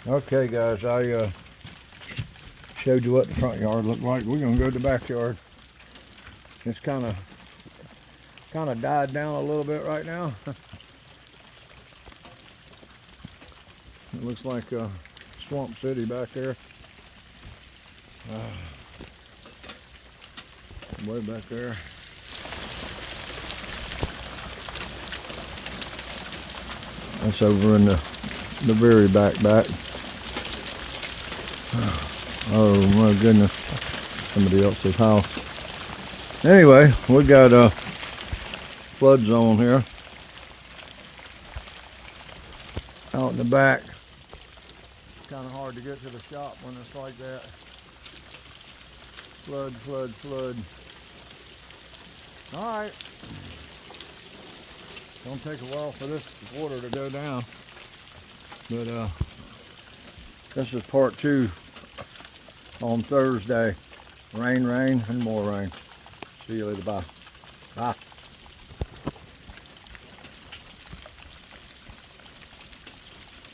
Okay guys, I showed you what the front yard looked like. We're gonna go to the backyard. It's kind of died down a little bit right now. It looks like Swamp City back there. Way back there. That's over in the very back. Oh my goodness, somebody else's house. Anyway, we got a flood zone here out in the back. Kind of hard to get to the shop when it's like that. Flood. All right. Don't take a while for this water to go down. But this is part 2 on Thursday. Rain, and more rain. See you later. Bye.